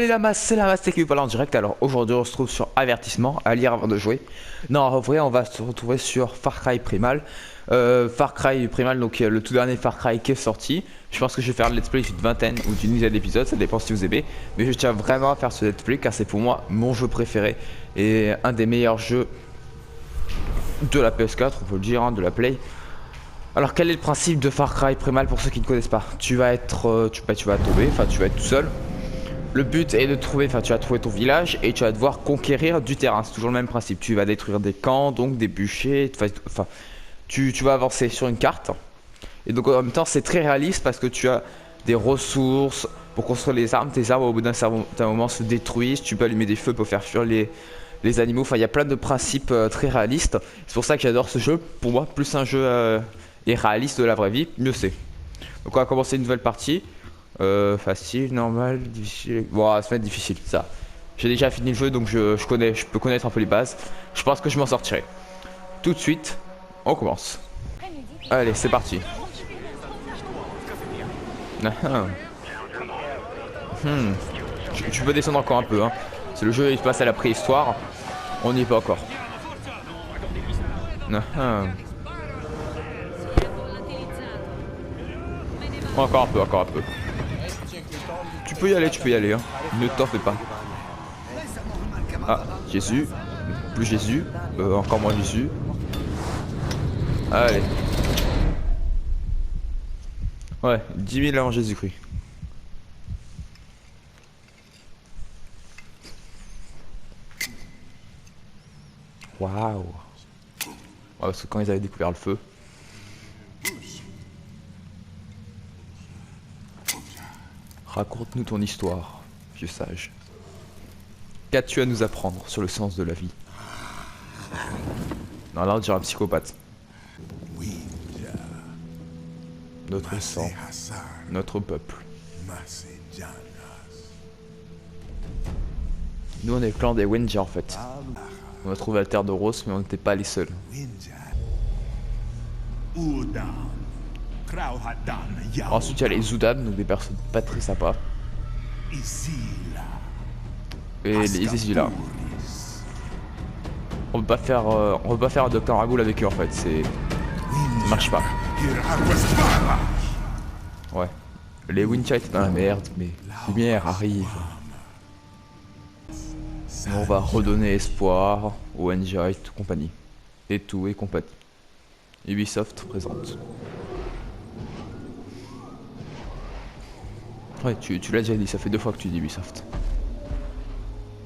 les lamas, c'est la masse technique voilà en direct. Alors aujourd'hui on se trouve sur avertissement, à lire avant de jouer. Non, en vrai on va se retrouver sur Far Cry Primal. Far Cry Primal, donc le tout dernier Far Cry qui est sorti. Je pense que je vais faire le let's play d'une vingtaine ou d'une dizaine d'épisodes, ça dépend si vous aimez. Mais je tiens vraiment à faire ce let's play car c'est pour moi mon jeu préféré et un des meilleurs jeux de la PS4, on peut le dire, hein, de la Play. Alors quel est le principe de Far Cry Primal pour ceux qui ne connaissent pas? Tu vas être, tu vas tomber, enfin tu vas être tout seul. Le but est de trouver, enfin tu vas trouver ton village et tu vas devoir conquérir du terrain. C'est toujours le même principe. Tu vas détruire des camps, donc des bûchers, enfin tu vas avancer sur une carte. Et donc en même temps c'est très réaliste parce que tu as des ressources pour construire les armes. Tes armes au bout d'un moment se détruisent. Tu peux allumer des feux pour faire fuir les animaux. Enfin il y a plein de principes très réalistes. C'est pour ça que j'adore ce jeu. Pour moi plus un jeu est réaliste de la vraie vie, mieux c'est. Donc on va commencer une nouvelle partie. Facile, normal, difficile. Bon, ça va être difficile, ça. J'ai déjà fini le jeu, donc je peux connaître un peu les bases. Je pense que je m'en sortirai. Tout de suite, on commence. Allez, c'est parti. Tu peux descendre encore un peu, hein. C'est le jeu, il se passe à la préhistoire. On n'y est pas encore. Encore un peu, encore un peu. Tu peux y aller, hein. Ne t'en fais pas. Ah, Jésus. Plus Jésus. Encore moins Jésus. Allez. Ouais, 10 000 avant Jésus-Christ. Waouh. Ouais, parce que quand ils avaient découvert le feu. Raconte-nous ton histoire, vieux sage. Qu'as-tu à nous apprendre sur le sens de la vie? Non, là on dirait un psychopathe. Notre sang, notre peuple. Nous on est le clan des Wenja en fait. On a trouvé la terre de Rose mais on n'était pas les seuls. Ensuite il y a les Zoudan, donc des personnes pas très sympas. Et les Isila. On peut pas faire un Docteur Ragoul avec eux en fait, ça marche pas. Ouais. Les Winchite, ah merde, mais lumière arrive. On va redonner espoir aux Enjoyte compagnie. Et tout et compagnie. Ubisoft présente. Ouais, tu l'as déjà dit, ça fait 2 fois que tu dis Ubisoft.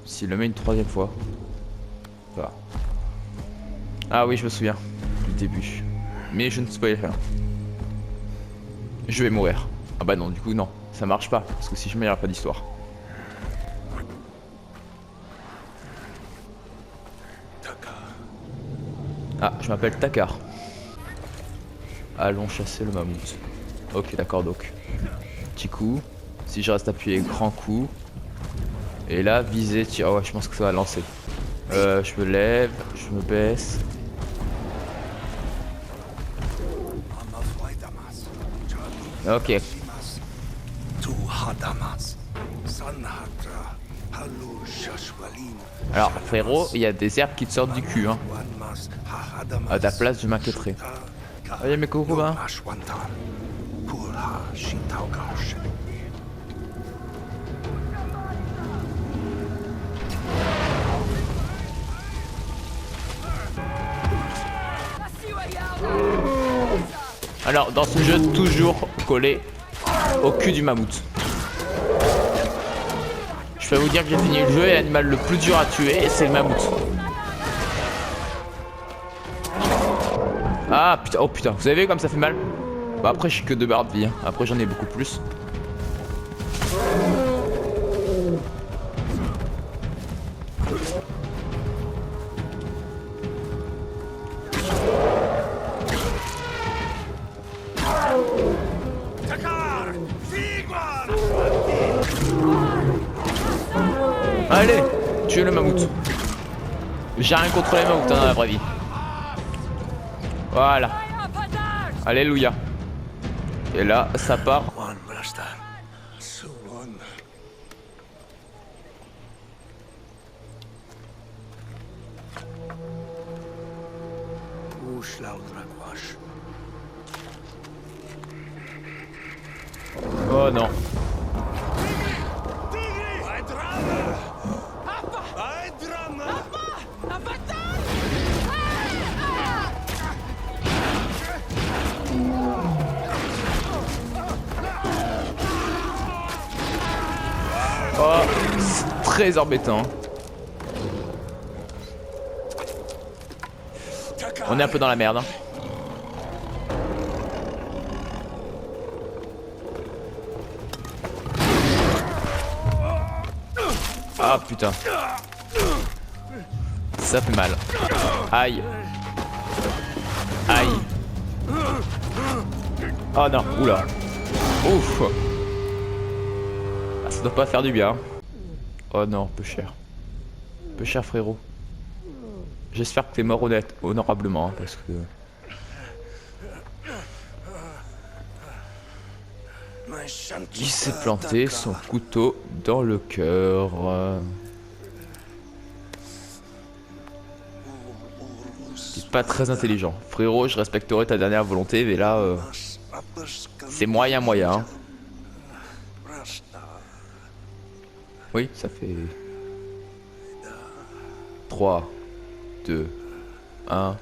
S'il le met une 3e fois. Voilà. Ah oui, je me souviens du début. Mais je ne spoil rien. Je vais mourir. Ah bah non, du coup non, ça marche pas. Parce que si je meurs, il n'y aura pas d'histoire. Ah, je m'appelle Takar. Allons chasser le mammouth. Ok, d'accord, donc. Petit coup. Si je reste appuyé, grand coup. Et là, viser, tir. Oh ouais, je pense que ça va lancer. Je me lève, je me baisse. Ok. Alors, frérot, il y a des herbes qui te sortent du cul, hein. À ta place, je m'inquiéterai. Allez, mes coucou, hein. Alors, dans ce jeu, toujours collé au cul du mammouth. Je peux vous dire que j'ai fini le jeu et l'animal le plus dur à tuer, c'est le mammouth. Ah putain, oh putain, vous avez vu comme ça fait mal? Bah après, je suis que 2 barres de vie, hein. Après j'en ai beaucoup plus. Allez, tuez le mammouth. J'ai rien contre les mammouths hein, dans la vraie vie. Voilà. Alléluia. Et là, ça part. Oh non. Oh, c'est très embêtant. On est un peu dans la merde. Hein. Ah putain. Ça fait mal. Aïe. Aïe. Oh non, oula. Ouf. Ah, ça doit pas faire du bien. Oh non, peu cher. Peu cher frérot. J'espère que t'es mort honnête, honorablement, hein, parce que... Il s'est planté son couteau dans le cœur. C'est pas très intelligent. Frérot, je respecterai ta dernière volonté, mais là... c'est moyen. Hein. Oui, ça fait... 3, 2, 1...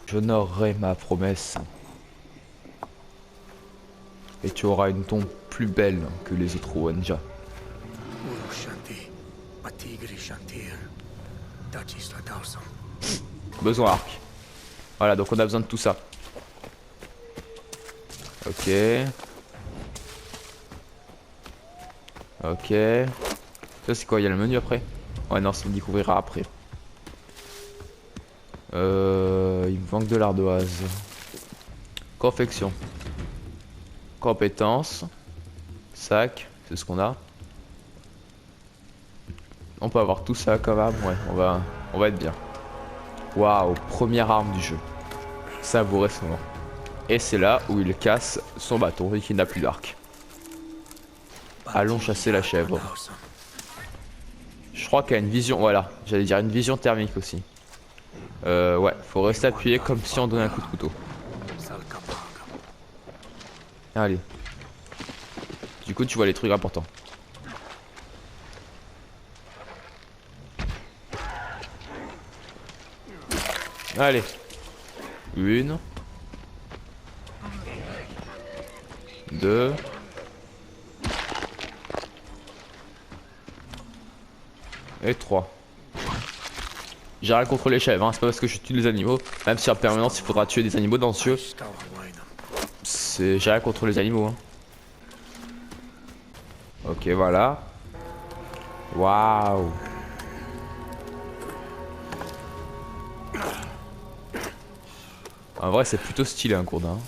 J'honorerai ma promesse. Et tu auras une tombe plus belle que les autres Wenja. Besoin arc. Voilà, donc on a besoin de tout ça. Ok. Ok. Ça c'est quoi? Il y a le menu après? Ouais non, ça me découvrira après. Il me manque de l'ardoise. Confection. Compétences. Sac, c'est ce qu'on a. On peut avoir tout ça quand même, ouais, on va être bien. Waouh, première arme du jeu. Savourez son nom. Et c'est là où il casse son bâton et qu'il n'a plus d'arc. Allons chasser la chèvre. Je crois qu'il y a une vision, voilà, j'allais dire une vision thermique aussi. Ouais, faut rester appuyé comme si on donnait un coup de couteau. Allez. Du coup, tu vois les trucs importants. Allez. Une. 2. Et 3. J'ai rien contre les chèvres, hein. C'est pas parce que je tue les animaux. Même si en permanence il faudra tuer des animaux dans ce jeu. J'ai rien contre les animaux, hein. Ok, voilà. Waouh. En vrai, c'est plutôt stylé un Gourdin.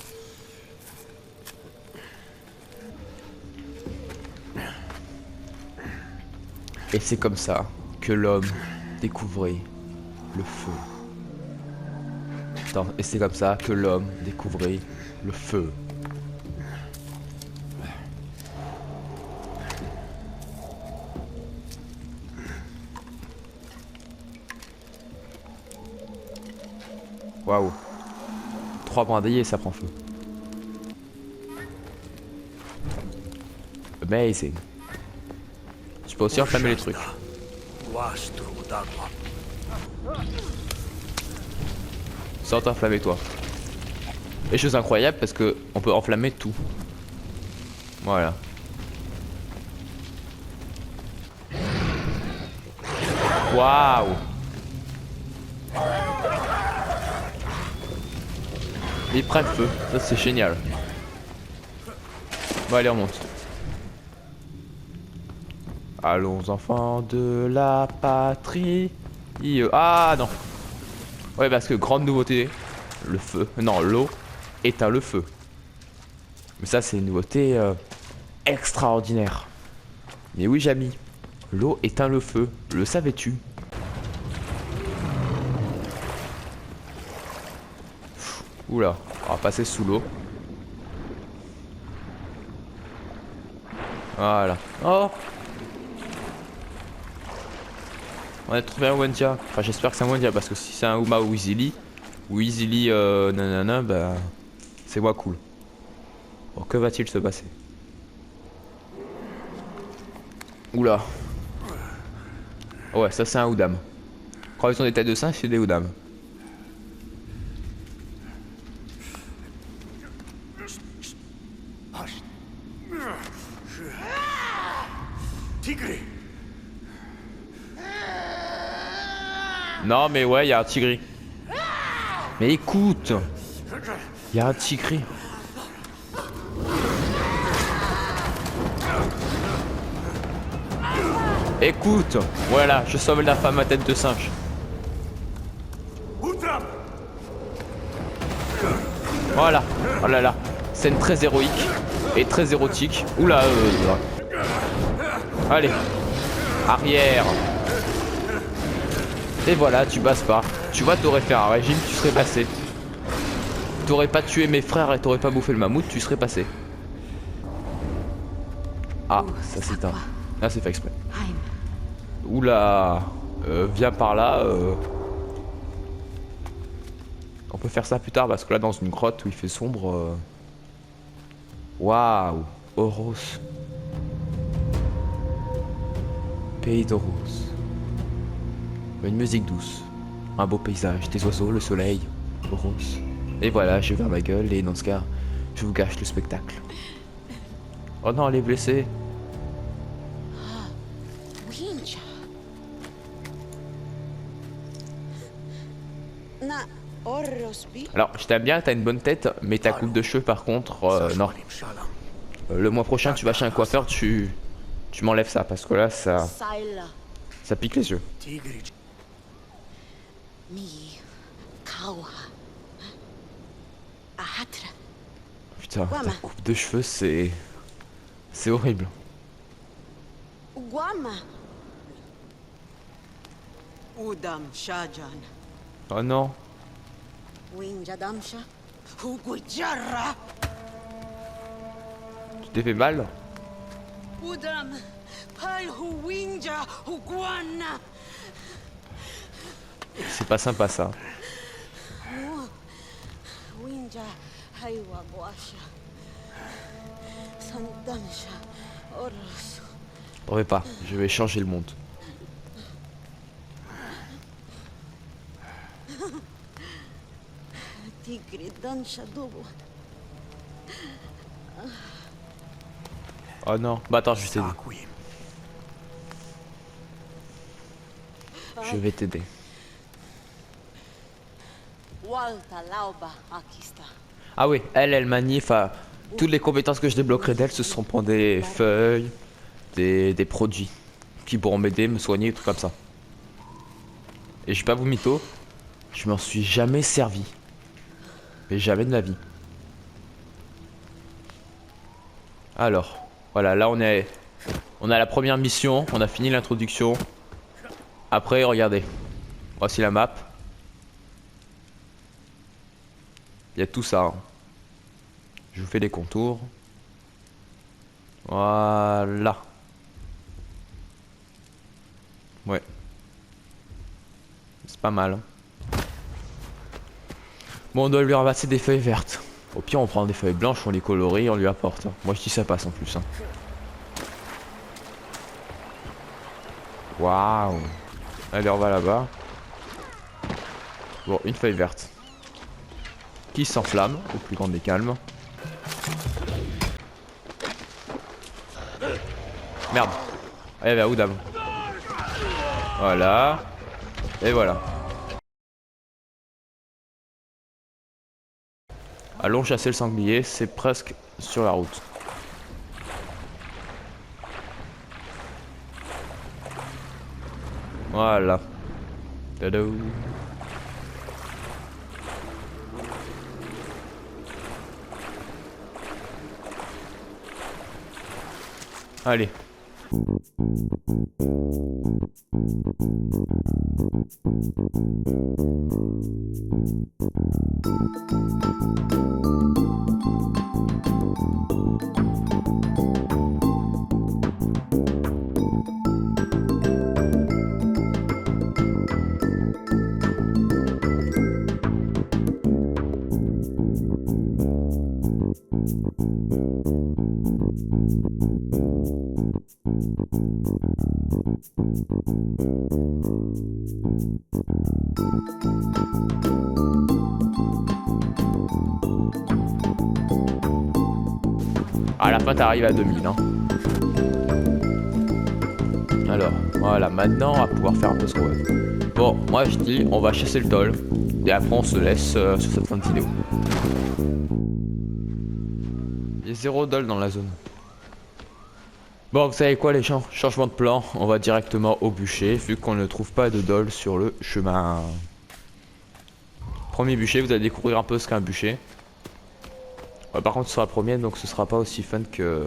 Et c'est comme ça que l'homme découvrit le feu. Attends, et c'est comme ça que l'homme découvrit le feu. Waouh. 3 brindilles et ça prend feu. Amazing. Tu peux aussi enflammer les trucs. Sans t'enflammer toi. Et chose incroyable parce que on peut enflammer tout. Voilà. Waouh. Ils prennent feu, ça c'est génial. Bon allez on monte. Allons enfants de la patrie. Ah non. Ouais parce que grande nouveauté, le feu, non l'eau éteint le feu. Mais ça c'est une nouveauté extraordinaire. Mais oui Jamy, l'eau éteint le feu, le savais-tu? Oula, on va passer sous l'eau. Voilà. Oh. On a trouvé un Wendia. Enfin, j'espère que c'est un Wendia parce que si c'est un Uma ou Easily, nanana, bah. C'est moi cool. Bon, que va-t-il se passer? Oula. Ouais, ça c'est un Oudam. Crevaison des têtes de singe, c'est des Oudam. Tigri. Non, mais ouais, il y a un tigri. Mais écoute, il y a un tigri. Écoute, voilà, je sauve la femme à tête de singe. Outram. Voilà, oh là là, scène très héroïque et très érotique. Oula, allez, arrière. Et voilà, tu passes pas. Tu vois, t'aurais fait un régime, tu serais passé. T'aurais pas tué mes frères et t'aurais pas bouffé le mammouth, tu serais passé. Ah, ça c'est un... Ah, c'est fait exprès. Oula, viens par là. On peut faire ça plus tard parce que là, dans une grotte où il fait sombre... Waouh, Oros. Pays d'Oros. Une musique douce, un beau paysage, des oiseaux, le soleil, Oros. Et voilà, j'ai ouvert ma gueule et dans ce cas, je vous gâche le spectacle. Oh non, elle est blessée. Winja. Na Orrosby. Alors, je t'aime bien, t'as une bonne tête, mais ta coupe de cheveux par contre, non. Le mois prochain, tu vas chez un coiffeur, tu m'enlèves ça parce que là, ça pique les yeux. Tigri. Mi Kawa. Ahatra. Putain, ta coupe de cheveux, c'est horrible. Guama. Udam Shajan. Oh non. Winja Damsha. Hugujarra. Tu t'es fait mal? Udam. Pai Huwinja Huguana. C'est pas sympa ça. Winja Haiwa Boasha. Sandamsha. Oros. T'en fais pas, je vais changer le monde. Tigri Dansha Dobo. Oh non. Bah attends, je vais t'aider. Saquim. Je vais t'aider. Walta Lauba Akista. Ah oui, elle manie, enfin, toutes les compétences que je débloquerai d'elle, ce sont pour des feuilles, des produits qui pourront m'aider, me soigner, tout comme ça. Et je vais pas vous mytho, je m'en suis jamais servi. Mais jamais de la vie. Alors, voilà, là on a la première mission, on a fini l'introduction. Après, regardez, voici la map. Il y a tout ça. Hein. Je vous fais des contours. Voilà. Ouais. C'est pas mal. Bon, on doit lui ramasser des feuilles vertes. Au pire, on prend des feuilles blanches, on les colorie, on lui apporte. Moi, je dis ça passe en plus. Hein. Waouh. Allez, on va là-bas. Bon, une feuille verte. Qui s'enflamme au plus grand des calmes. Merde. Ah, il y avait un Oudam. Voilà. Et voilà. Allons chasser le sanglier, c'est presque sur la route. Voilà. Tadou. Allez. À la fin, t'arrives à 2000. Hein. Alors, voilà, maintenant, on va pouvoir faire un peu ce qu'on veut. Bon, moi je dis, on va chasser le toll. Et après, on se laisse sur cette fin de vidéo. Il y a 0 doll dans la zone. Bon, vous savez quoi les gens? Changement de plan, on va directement au bûcher, vu qu'on ne trouve pas de doll sur le chemin. Premier bûcher, vous allez découvrir un peu ce qu'est un bûcher. Par contre, ce sera la première, donc ce sera pas aussi fun que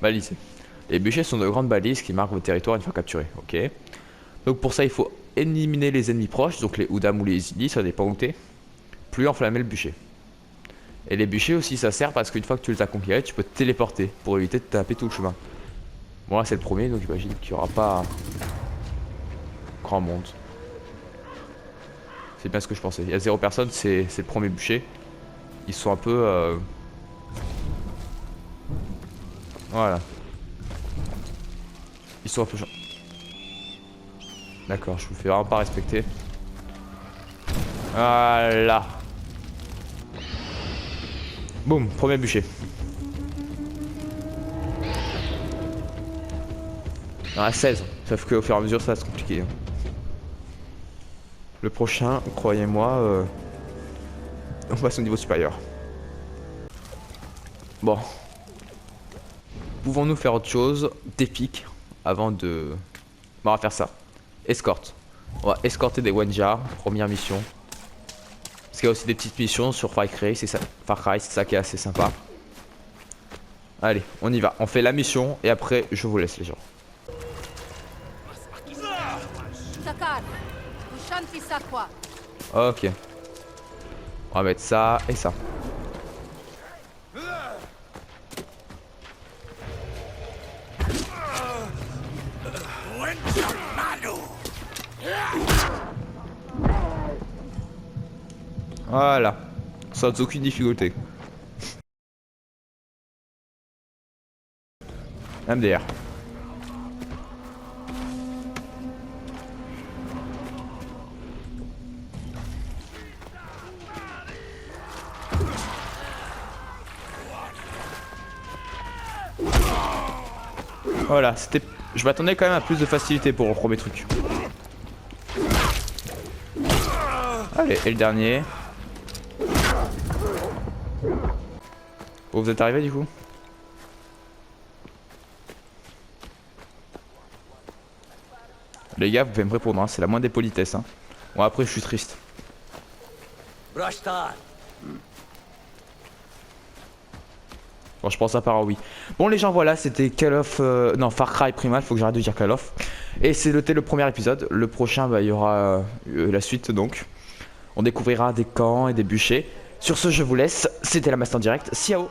baliser. Les bûchers sont de grandes balises qui marquent votre territoire une fois capturé, ok. Donc pour ça, il faut éliminer les ennemis proches, donc les Udam ou les Izili, ça dépend où t'es. Plus enflammer le bûcher. Et les bûchers aussi, ça sert parce qu'une fois que tu les as conquérés, tu peux te téléporter pour éviter de taper tout le chemin. Bon là c'est le premier, donc j'imagine qu'il n'y aura pas grand monde. C'est bien ce que je pensais. Il y a 0 personne, c'est le premier bûcher. Ils sont un peu... Voilà. Ils sont un peu... D'accord, je vous fais vraiment pas respecter. Voilà. Boum, premier bûcher. Il y en a 16, sauf qu'au fur et à mesure ça va se compliquer. Le prochain, croyez-moi, on passe au niveau supérieur. Bon. Pouvons-nous faire autre chose d'épique avant de... Bon, on va faire ça. Escorte. On va escorter des Wenja, première mission. Parce qu'il y a aussi des petites missions sur Far Cry, c'est ça qui est assez sympa. Allez, on y va. On fait la mission et après je vous laisse les gens. Ok. On va mettre ça et ça. Voilà. Sans aucune difficulté. MDR. Voilà, c'était... Je m'attendais quand même à plus de facilité pour le premier truc. Allez, et le dernier. Bon, vous êtes arrivé du coup? Les gars, vous pouvez me répondre, hein, c'est la moindre des politesses. Hein. Bon, après, je suis triste. Bon, je pense à part oui. Bon, les gens, voilà, c'était Call of... non, Far Cry Primal, faut que j'arrête de dire Call of. Et c'était le premier épisode. Le prochain, bah, il y aura la suite, donc. On découvrira des camps et des bûchers. Sur ce, je vous laisse. C'était la Master Direct. Ciao.